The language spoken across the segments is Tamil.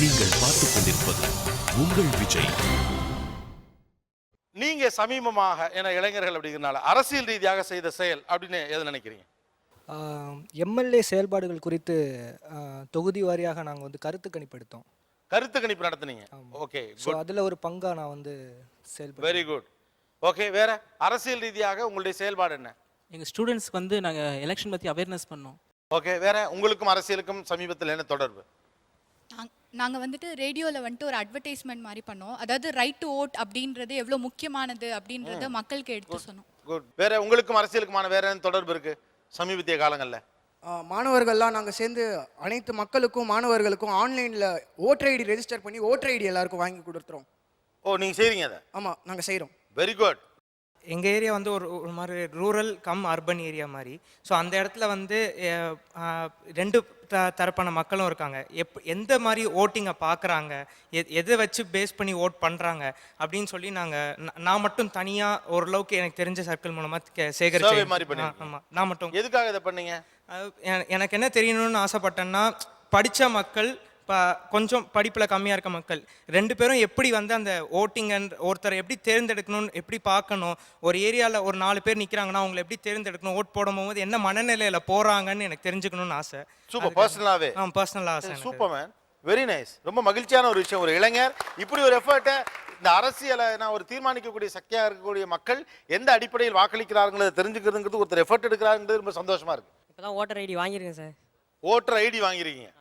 நீங்கள் பார்த்துக் கொண்டிருப்பது உங்கள் விஜய். நீங்க சமீபமாக என இளைஞர்கள் அப்படிங்கிறனால அரசியல் ரீதியாக செய்த செயல் அப்படின்னு எது நினைக்கிறீங்க? எம்எல்ஏ செயல்பாடுகள் குறித்து தொகுதி வாரியாக நாங்கள் வந்து கருத்து கணிப்பு எடுத்தோம். கருத்து கணிப்பு நடத்துனீங்க. ஓகே, ஸோ அதில் ஒரு பங்கா நான் வந்து செயல்பட்டு. Very good. ஓகே, வேற அரசியல் ரீதியாக உங்களுடைய செயல்பாடு என்ன? எங்கள் ஸ்டூடெண்ட்ஸ்க்கு வந்து நாங்கள் எலெக்ஷன் பற்றி அவேர்னஸ் பண்ணோம். ஓகே, வேற உங்களுக்கும் அரசியலுக்கும் சமீபத்தில் என்ன தொடர்பு? நாங்கள் வந்துட்டு ரேடியோவில் வந்துட்டு ஒரு அட்வர்டைஸ்மெண்ட் மாதிரி பண்ணோம். அதாவது ரைட் டு ஓட் அப்படின்றது எவ்வளோ முக்கியமானது அப்படின்றத மக்களுக்கு எடுத்து சொன்னோம். குட். வேற உங்களுக்கும் அரசியலுக்குமான வேற என்ன தொடர்பு இருக்கு சமீபத்திய காலங்களில்? மாணவர்கள்லாம் நாங்கள் சேர்ந்து அனைத்து மக்களுக்கும் மாணவர்களுக்கும் ஆன்லைனில் ஓட்டர் ஐடி ரெஜிஸ்டர் பண்ணி ஓட்டர் ஐடி எல்லாருக்கும் வாங்கி கொடுத்துறோம். ஓ, நீங்கள் செய்கிறீங்க அதை? ஆமாம், நாங்கள் செய்கிறோம். Very good. எங்கள் ஏரியா வந்து ஒரு மாதிரி ரூரல் கம் அர்பன் ஏரியா மாதிரி. ஸோ அந்த இடத்துல வந்து ரெண்டு தரப்பான மக்களும் இருக்காங்க. எந்த மாதிரி ஓட்டிங்கை பார்க்குறாங்க, எதை வச்சு பேஸ் பண்ணி ஓட் பண்ணுறாங்க அப்படின்னு சொல்லி நான் மட்டும் தனியாக ஓரளவுக்கு எனக்கு தெரிஞ்ச சர்க்கிள் மூலமாக சேகரிச்சு. ஆமாம், நான் மட்டும். எதுக்காக இதை பண்ணீங்க? எனக்கு என்ன தெரியணும்னு ஆசைப்பட்டேன்னா, படித்த மக்கள் கொஞ்சம் படிப்பில் கம்மியாக இருக்க மக்கள் ரெண்டு பேரும் எப்படி வந்து அந்த ஓட்டிங் அண்ட் ஒருத்தரை எப்படி தேர்ந்தெடுக்கணும்னு எப்படி பார்க்கணும், ஒரு ஏரியாவில் ஒரு 4 பேர் நிற்கிறாங்கன்னா அவங்களை எப்படி தேர்ந்தெடுக்கணும், ஓட் போடும்போது என்ன மனநிலையில் போகிறாங்கன்னு எனக்கு தெரிஞ்சுக்கணும்னு ஆசை. சூப்பர். பர்சனலாகவே? பர்சனலாக ஆசை. Super man, very nice. ரொம்ப மகிழ்ச்சியான ஒரு விஷயம். ஒரு இளைஞர் இப்படி ஒரு எஃபர்ட்டை, இந்த அரசியலை நான் ஒரு தீர்மானிக்கக்கூடிய சக்தியாக இருக்கக்கூடிய மக்கள் எந்த அடிப்படையில் வாக்களிக்கிறார்களோ தெரிஞ்சுக்கிறதுங்கிறது ஒருத்தர் எஃபர்ட் எடுக்கிறாங்கிறது ரொம்ப சந்தோஷமா இருக்கு. இப்போதான் ஓட்டர் ஐடி வாங்கியிருக்கேன் சார். ஓட்டர் ஐடி வாங்கிருக்கீங்க?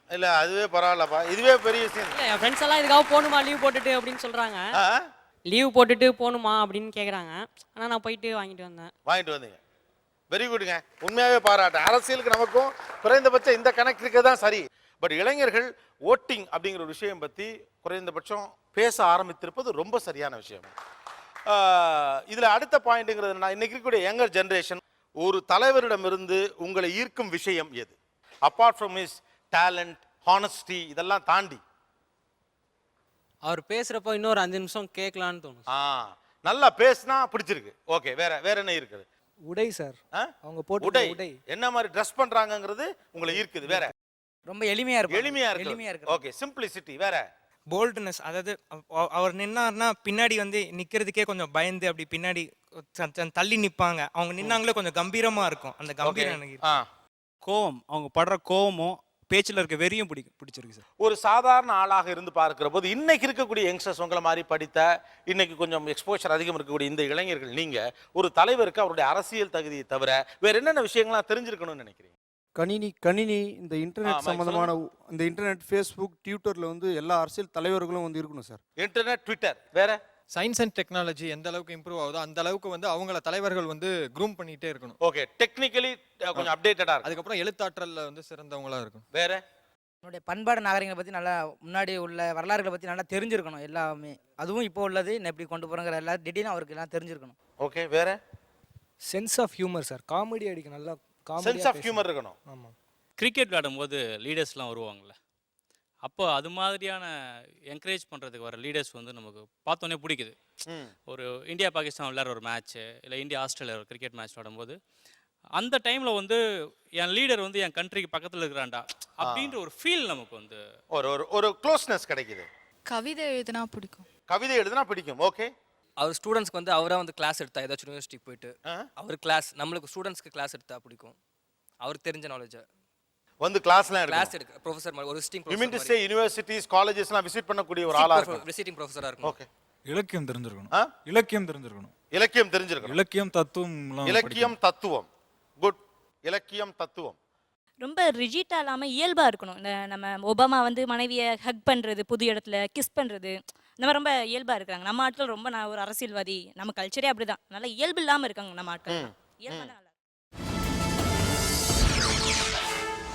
இல்லை, அதுவே பரவாயில்லப்பா, இதுவே பெரிய விஷயம். இல்லை, என் ஃப்ரெண்ட்ஸ் எல்லாம் இதுக்காக போகணுமா லீவ் போட்டுட்டு அப்படின்னு சொல்கிறாங்க. லீவ் போட்டுட்டு போகணுமா அப்படின்னு கேட்குறாங்க. ஆனால் நான் போயிட்டு வாங்கிட்டு வந்தீங்க. வெரி குட்டுங்க, உண்மையாகவே பாராட்டேன். அரசியலுக்கு நமக்கும் குறைந்தபட்சம் இந்த கனெக்ட் இருக்கிறது தான் சரி. பட் இளைஞர்கள் ஓட்டிங் அப்படிங்கிற ஒரு விஷயம் பற்றி குறைந்தபட்சம் பேச ஆரம்பித்திருப்பது ரொம்ப சரியான விஷயம். இதில் அடுத்த பாயிண்ட்டுங்கிறது நான் இன்னைக்கு இருக்கக்கூடிய யங்கர் ஜென்ரேஷன், ஒரு தலைவரிடமிருந்து உங்களை ஈர்க்கும் விஷயம் எது? Apart from is talent, honesty, இதெல்லாம் தாண்டி அவர் பேசுகிறப்போ இன்னொரு 5 நிமிஷம் கேட்கலான்னு தோணும். நல்லா பேசினா பிடிச்சிருக்கு. ஓகே, வேற என்ன இருக்குது? உடை சார், அவங்க போட்டு உடை என்ன மாதிரி ட்ரெஸ் பண்றாங்கங்கிறது உங்களை ஈர்க்குது. வேற ரொம்ப எளிமையாக இருக்கும். எளிமையா இருக்கு. Okay, simplicity. வேற போல்ட்னஸ், அதாவது அவர் நின்னார்னா பின்னாடி வந்து நிற்கிறதுக்கே கொஞ்சம் பயந்து அப்படி பின்னாடி தள்ளி நிற்பாங்க. அவங்க நின்னாங்களே கொஞ்சம் கம்பீரமாக இருக்கும். அந்த கம்பீரம் கோவம், அவங்க படுற கோவமும் பேச்சில் இருக்க வெறியும் பிடிச்சிருக்கு சார். ஒரு சாதாரண ஆளாக இருந்து பார்க்கிற போது இன்னைக்கு இருக்கக்கூடிய யங்ஸ்டர்ஸ் உங்களை மாதிரி படித்த, இன்னைக்கு கொஞ்சம் எக்ஸ்போஷர் அதிகம் இருக்கக்கூடிய இந்த இளைஞர்கள், நீங்க ஒரு தலைவருக்கு அவருடைய அரசியல் தகுதியை தவிர வேற என்னென்ன விஷயங்கள்லாம் தெரிஞ்சிருக்கணும்னு நினைக்கிறீங்க? கணினி இந்த இன்டர்நெட் சம்பந்தமான, இந்த இன்டர்நெட், ஃபேஸ்புக், ட்விட்டர்ல வந்து எல்லா அரசியல் தலைவர்களும் வந்து இருக்கணும் சார். Internet, Twitter. வேற சயின்ஸ் அண்ட் டெக்னாலஜி எந்த அளவுக்கு இம்ப்ரூவ் ஆகுதோ அந்த அளவுக்கு வந்து அவங்கள தலைவர்கள் வந்து க்ரூம் பண்ணிட்டே இருக்கணும். ஓகே, டெக்னிக்கலி கொஞ்சம் அப்டேட்டடா இருக்கும். அதுக்கப்புறம் எழுத்தாற்றல்ல வந்து சிறந்தவங்களா இருக்கும். வேற என்னுடைய பண்பாடு நாகரிகங்களை பற்றி நல்லா, முன்னாடி உள்ள வரலாறுகளை பற்றி நல்லா தெரிஞ்சிருக்கணும் எல்லாமே. அதுவும் இப்போ உள்ளது என்ன எப்படி கொண்டு போகிறோங்கிற எல்லா டீட்டெயிலும் அவருக்கு எல்லாம் தெரிஞ்சிருக்கணும். ஓகே, வேற sense of humour sir, comedy அடிக்க நல்லா சென்ஸ் ஆஃப் ஹியூமர் இருக்கணும். ஆமாம். கிரிக்கெட் விளையாடும்போது லீடர்ஸ்லாம் வருவாங்கள்ல, அப்போ அது மாதிரியான என்கரேஜ் பண்ணுறதுக்கு வர லீடர்ஸ் வந்து நமக்கு பார்த்தோன்னே பிடிக்குது. ஒரு இந்தியா பாகிஸ்தான் விளையாடுற ஒரு மேட்ச்சு, இல்லை இந்தியா ஆஸ்திரேலியா ஒரு கிரிக்கெட் மேட்ச் விளையாடும்போது அந்த டைமில் வந்து என் லீடர் வந்து என் கண்ட்ரிக்கு பக்கத்தில் இருக்கிறான்டா அப்படின்ற ஒரு ஃபீல் நமக்கு வந்து ஒரு க்ளோஸ்னஸ் கிடைக்குது. கவிதை எழுதுனா பிடிக்கும். கவிதை எழுதுனா பிடிக்கும். ஓகே. அவர் ஸ்டூடெண்ட்ஸ்க்கு வந்து அவராக வந்து கிளாஸ் எடுத்தா, ஏதாச்சும் யூனிவர்சிட்டிக்கு போயிட்டு அவர் கிளாஸ், நம்மளுக்கு ஸ்டூடெண்ட்ஸ்க்கு கிளாஸ் எடுத்தா பிடிக்கும். அவருக்கு தெரிஞ்ச நாலேஜை வந்து கிளாஸ் எடுக்க ப்ரொஃபசர் மாதிரி ஒரு visiting you mean to say universities, காலேஜஸ்லாம் விசிட் பண்ணக்கூடிய ஒரு ஆளா இருக்கும். விசிட்டிங் ப்ரொஃபசரா இருக்கும். ஓகே. இலக்கியம் தெரிஞ்சிருக்கணும். இலக்கியம் தெரிஞ்சிருக்கணும். இலக்கியம் தத்துவம். குட். இலக்கியம் தத்துவம். ரொம்ப ரிஜிட்டா இல்லாமல் இயல்பாக இருக்கணும். இந்த நம்ம ஒபாமா வந்து மனைவியை ஹக் பண்ணுறது, புது இடத்துல கிஸ் பண்ணுறது, இந்த மாதிரி ரொம்ப இயல்பாக இருக்காங்க. நம்ம ஆட்கள் ரொம்ப, நான் ஒரு அரசியல்வாதி, நம்ம கல்ச்சரே அப்படிதான், நல்லா இயல்பு இல்லாமல் இருக்காங்க நம்ம ஆட்கள். இயல்பாக